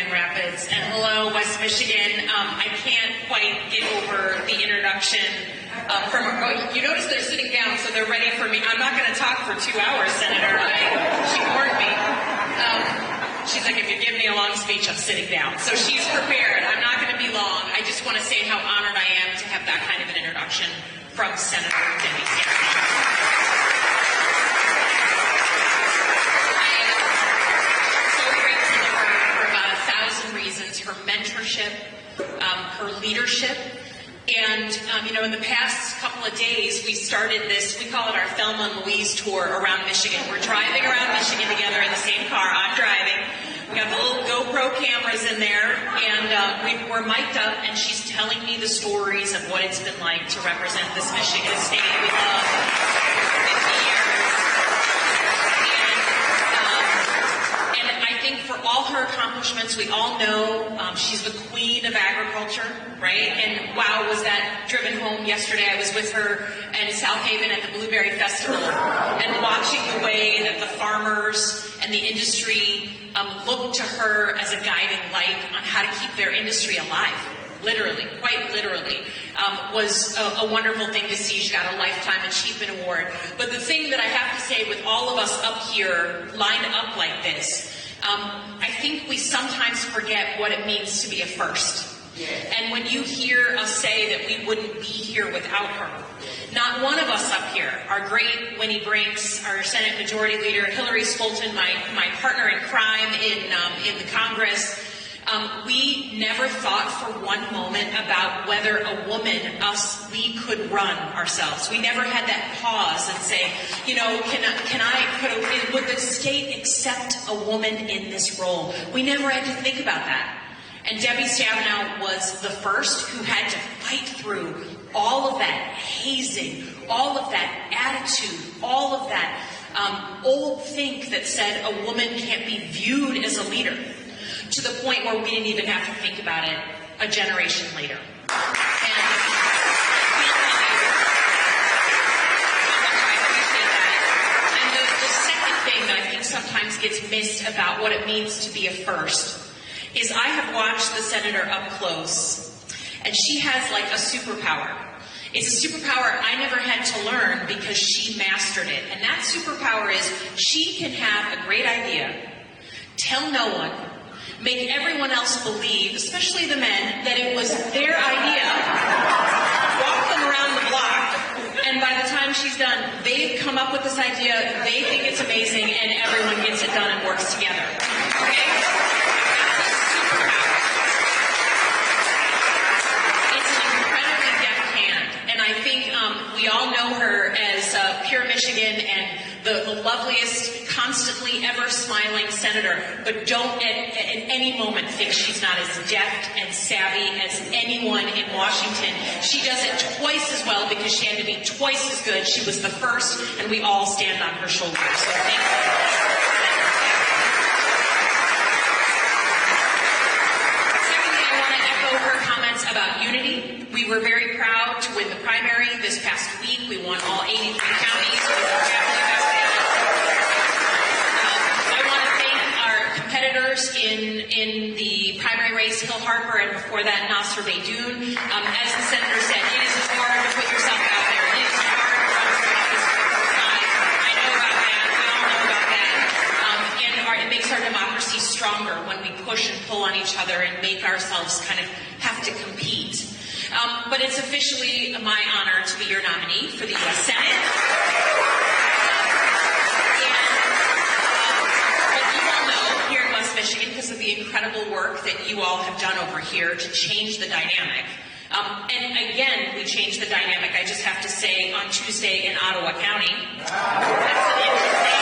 Grand Rapids, and hello, West Michigan. I can't quite get over the introduction you notice they're sitting down, so they're ready for me. I'm not going to talk for 2 hours, Senator. She warned me. She's like, if you give me a long speech, I'm sitting down. So she's prepared. I'm not going to be long. I just want to say how honored I am to have that kind of an introduction from Senator Debbie Stabenow. Her mentorship, her leadership, and in the past couple of days we started this, we call it our Thelma and Louise tour around Michigan. We're driving around Michigan together in the same car. I'm driving. We got the little GoPro cameras in there, and we're mic'd up, and she's telling me the stories of what it's been like to represent this Michigan state we love for 50 years. For all her accomplishments, we all know she's the queen of agriculture, right? And wow, was that driven home yesterday. I was with her in South Haven at the Blueberry Festival and watching the way that the farmers and the industry look to her as a guiding light on how to keep their industry alive. Literally, quite literally, was a wonderful thing to see. She got a Lifetime Achievement Award. But the thing that I have to say with all of us up here lined up like this, I think we sometimes forget what it means to be a first. Yeah. And when you hear us say that we wouldn't be here without her, not one of us up here, our great Winnie Brinks, our Senate Majority Leader, Hillary Scholten, my partner in crime in the Congress, we never thought for one moment about whether a woman, we could run ourselves. We never had that pause and say, would the state accept a woman in this role? We never had to think about that. And Debbie Stabenow was the first who had to fight through all of that hazing, all of that attitude, all of that old think that said a woman can't be viewed as a leader, to the point where we didn't even have to think about it a generation later. And I appreciate that. And the second thing that I think sometimes gets missed about what it means to be a first is I have watched the senator up close, and she has like a superpower. It's a superpower I never had to learn because she mastered it. And that superpower is she can have a great idea, tell no one, make everyone else believe, especially the men, that it was their idea, walk them around the block, and by the time she's done, they've come up with this idea, they think it's amazing, and everyone gets it done and works together. Okay? That's a superpower. It's an incredibly deft hand, and I think we all know her as pure Michigan and the loveliest, constantly ever smiling senator, but don't at any moment think she's not as deft and savvy as anyone in Washington. She does it twice as well because she had to be twice as good. She was the first, and we all stand on her shoulders. So thank you. Secondly, I want to echo her comments about unity. We were very proud to win the primary this past week. We won all 83 counties. We were happy about that. I want to thank our competitors in the primary race, Hill Harper, and before that, Nasser Beydoun. As the senator said, it is hard to put yourself out there. It is hard to put yourself out. I know about that. We all know about that. And it makes our democracy stronger when we push and pull on each other and make ourselves kind of have to compete. But it's officially my honor to be your nominee for the U.S. Senate. But you all know here in West Michigan, because of the incredible work that you all have done over here to change the dynamic. And again, we changed the dynamic. I just have to say, on Tuesday in Ottawa County, that's an interesting.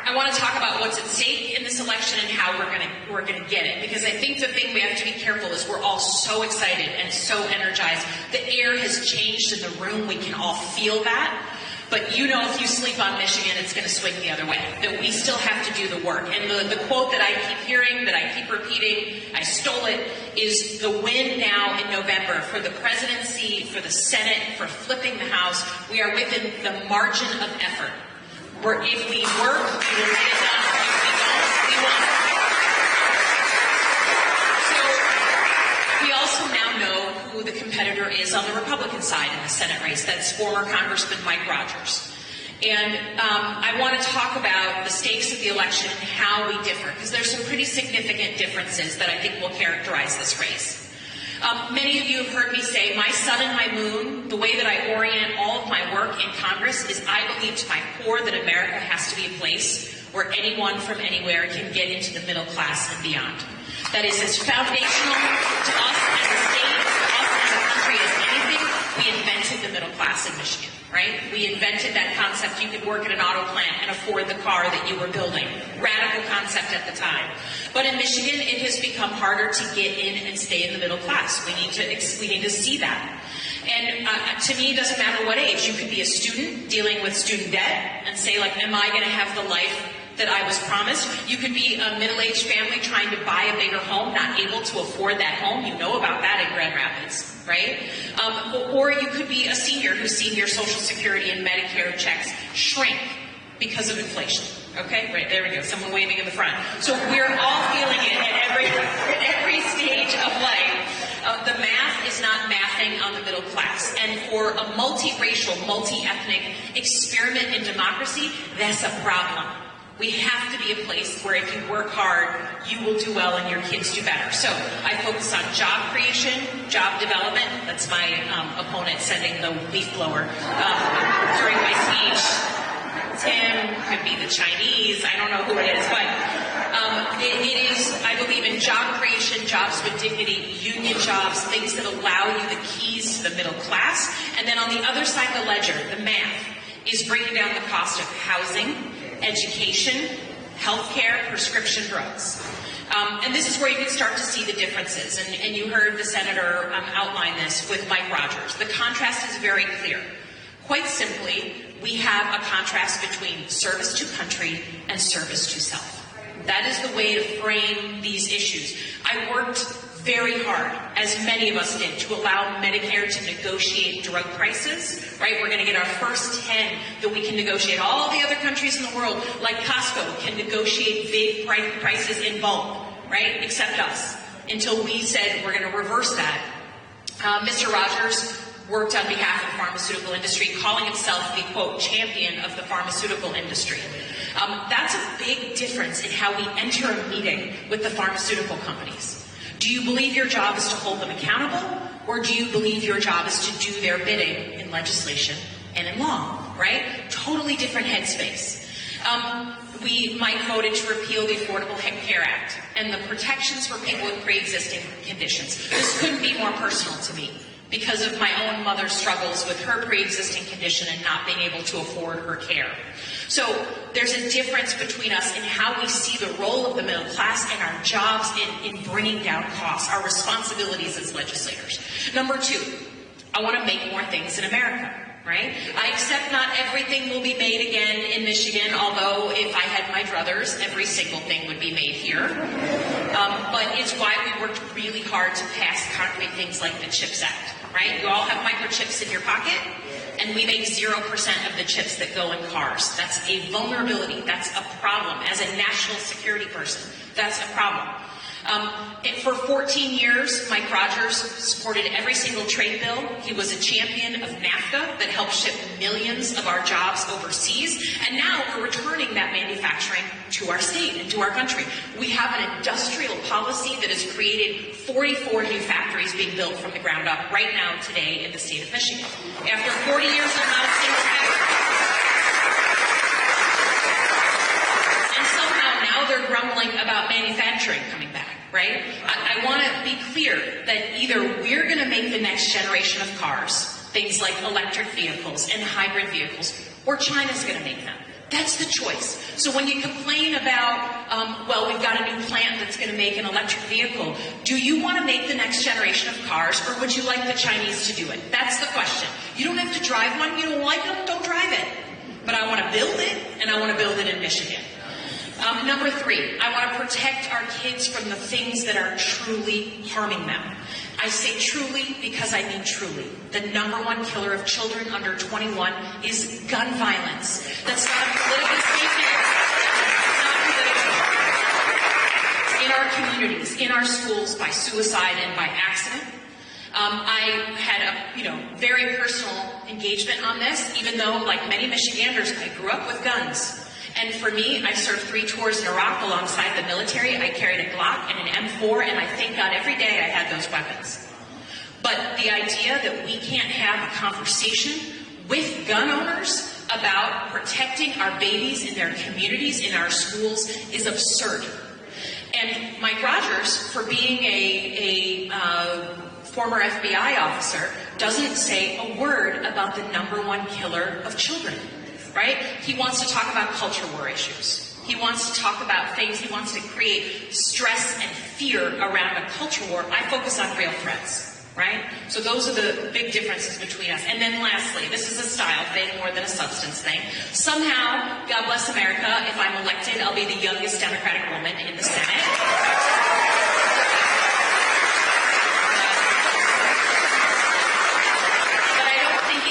I want to talk about what's at stake in this election and how we're gonna get it, because I think the thing we have to be careful is we're all so excited and so energized. The air has changed in the room. We can all feel that. But if you sleep on Michigan, it's going to swing the other way. That we still have to do the work. And the quote that I keep hearing, that I keep repeating, I stole it, is the win now in November for the presidency, for the Senate, for flipping the House. We are within the margin of effort. where if we work, we will get it done. If we don't, we won't. So we also now know who the competitor is on the Republican side in the Senate race. That's former Congressman Mike Rogers. And I want to talk about the stakes of the election and how we differ, because there's some pretty significant differences that I think will characterize this race. Many of you have heard me say, my sun and my moon, the way that I orient all of my work in Congress is I believe to my core that America has to be a place where anyone from anywhere can get into the middle class and beyond. That is as foundational to us as a state, to us as a country as anything. We invented the middle class in Michigan, right? We invented that concept you could work at an auto plant and afford the car that you were building. Radical concept at the time. But in Michigan, it has become harder to get in and stay in the middle class. We need to see that. And to me, it doesn't matter what age. You could be a student dealing with student debt and say, like, am I going to have the life that I was promised? You could be a middle-aged family trying to buy a bigger home, not able to afford that home. You know about that in Grand Rapids, right? Or you could be a senior who's seen your Social Security and Medicare checks shrink because of inflation. Okay, right, there we go. Someone waving in the front. So we're all feeling it at every stage of life. The math is not mathing on the middle class. And for a multiracial, multi-ethnic experiment in democracy, that's a problem. We have to be a place where if you work hard, you will do well and your kids do better. So I focus on job creation, job development. That's my opponent sending the leaf blower during my speech. Tim, could be the Chinese, I don't know who it is, but it is, I believe in job creation, jobs with dignity, union jobs, things that allow you the keys to the middle class. And then on the other side of the ledger, the math, is bringing down the cost of housing, education, healthcare, prescription drugs. And this is where you can start to see the differences. And you heard the senator outline this with Mike Rogers. The contrast is very clear. Quite simply, we have a contrast between service to country and service to self. That is the way to frame these issues. I worked very hard, as many of us did, to allow Medicare to negotiate drug prices, right? We're going to get our first 10 that we can negotiate. All the other countries in the world, like Costco, can negotiate big prices in bulk, right? Except us, until we said we're going to reverse that. Mr. Rogers worked on behalf of the pharmaceutical industry, calling himself the, quote, champion of the pharmaceutical industry. That's a big difference in how we enter a meeting with the pharmaceutical companies. Do you believe your job is to hold them accountable, or do you believe your job is to do their bidding in legislation and in law, right? Totally different headspace. Mike voted to repeal the Affordable Care Act and the protections for people with pre-existing conditions. This couldn't be more personal to me, because of my own mother's struggles with her pre-existing condition and not being able to afford her care. So there's a difference between us in how we see the role of the middle class and our jobs in bringing down costs, our responsibilities as legislators. Number two, I want to make more things in America, right? I accept not everything will be made again in Michigan, although if I had my druthers, every single thing would be made here. But it's why we worked really hard to pass concrete things like the CHIPS Act, right? You all have microchips in your pocket, and we make 0% of the chips that go in cars. That's a vulnerability. That's a problem. As a national security person, that's a problem. For 14 years, Mike Rogers supported every single trade bill. He was a champion of NAFTA that helped ship millions of our jobs overseas. And now we're returning that manufacturing to our state and to our country. We have an industrial policy that has created 44 new factories being built from the ground up right now today in the state of Michigan. After 40 years, they're not a single factory. And somehow now they're grumbling about manufacturing coming back. Right? I want to be clear that either we're going to make the next generation of cars, things like electric vehicles and hybrid vehicles, or China's going to make them. That's the choice. So when you complain about, well, we've got a new plant that's going to make an electric vehicle, do you want to make the next generation of cars, or would you like the Chinese to do it? That's the question. You don't have to drive one. You don't like them, don't drive it. But I want to build it, and I want to build it in Michigan. Number 3, I want to protect our kids from the things that are truly harming them. I say truly because I mean truly. The #1 killer of children under 21 is gun violence. That's not a political statement. It's not political. In our communities, in our schools, by suicide and by accident. I had a very personal engagement on this, even though, like many Michiganders, I grew up with guns. And for me, I served 3 tours in Iraq alongside the military. I carried a Glock and an M4, and I thank God every day I had those weapons. But the idea that we can't have a conversation with gun owners about protecting our babies in their communities, in our schools, is absurd. And Mike Rogers, for being a former FBI officer, doesn't say a word about the #1 killer of children. Right? He wants to talk about culture war issues. He wants to talk about things. He wants to create stress and fear around a culture war. I focus on real threats, right? So those are the big differences between us. And then lastly, this is a style thing more than a substance thing. Somehow, God bless America, if I'm elected, I'll be the youngest Democratic woman in the Senate.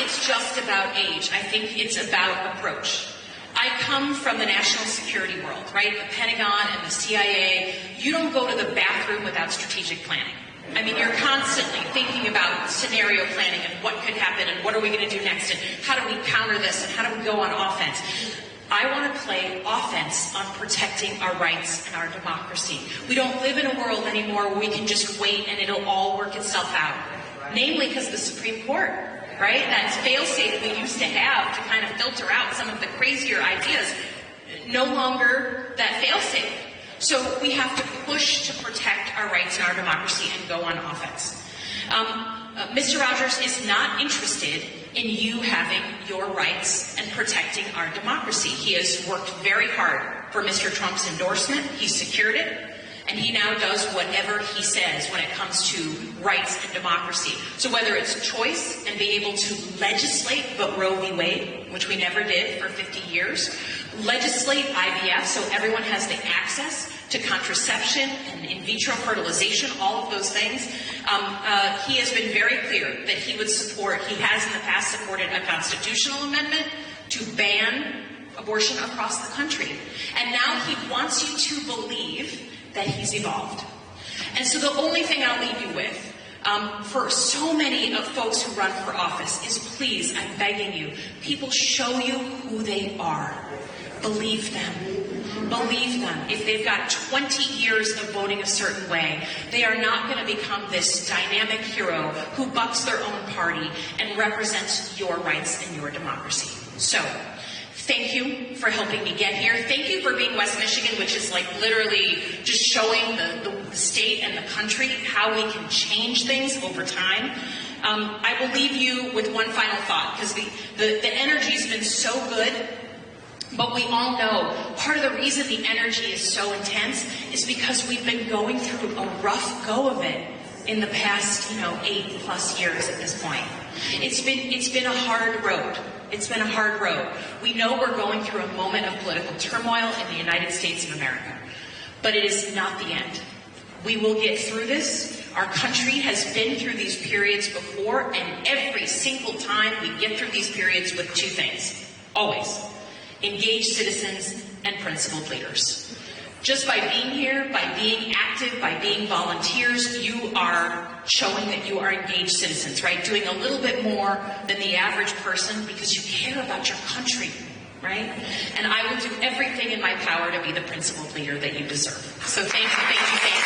It's just about age. I think it's about approach. I come from the national security world, right? The Pentagon and the CIA. You don't go to the bathroom without strategic planning. I mean, you're constantly thinking about scenario planning and what could happen and what are we going to do next and how do we counter this and how do we go on offense. I want to play offense on protecting our rights and our democracy. We don't live in a world anymore where we can just wait and it'll all work itself out. Namely because the Supreme Court. Right? That fail-safe we used to have to kind of filter out some of the crazier ideas, no longer that fail-safe. So we have to push to protect our rights and our democracy and go on offense. Mr. Rogers is not interested in you having your rights and protecting our democracy. He has worked very hard for Mr. Trump's endorsement. He secured it. And he now does whatever he says when it comes to rights and democracy. So whether it's choice and being able to legislate, but Roe v. Wade, which we never did for 50 years, legislate IVF so everyone has the access to contraception and in vitro fertilization, all of those things. He has been very clear that he would support, he has in the past supported a constitutional amendment to ban abortion across the country. And now he wants you to believe that he's evolved. And so the only thing I'll leave you with, for so many of folks who run for office, is please, I'm begging you, people show you who they are. Believe them. Believe them. If they've got 20 years of voting a certain way, they are not going to become this dynamic hero who bucks their own party and represents your rights and your democracy. So, thank you for helping me get here. Thank you for being West Michigan, which is like literally just showing the state and the country how we can change things over time. I will leave you with one final thought, because the energy's been so good, but we all know part of the reason the energy is so intense is because we've been going through a rough go of it in the past, 8+ years at this point. It's been a hard road. It's been a hard road. We know we're going through a moment of political turmoil in the United States of America, but it is not the end. We will get through this. Our country has been through these periods before, and every single time we get through these periods with 2 things. Always. Engaged citizens and principled leaders. Just by being here, by being active, by being volunteers, you are showing that you are engaged citizens, right? Doing a little bit more than the average person because you care about your country, right? And I will do everything in my power to be the principled leader that you deserve. So thank you, thank you, thank you.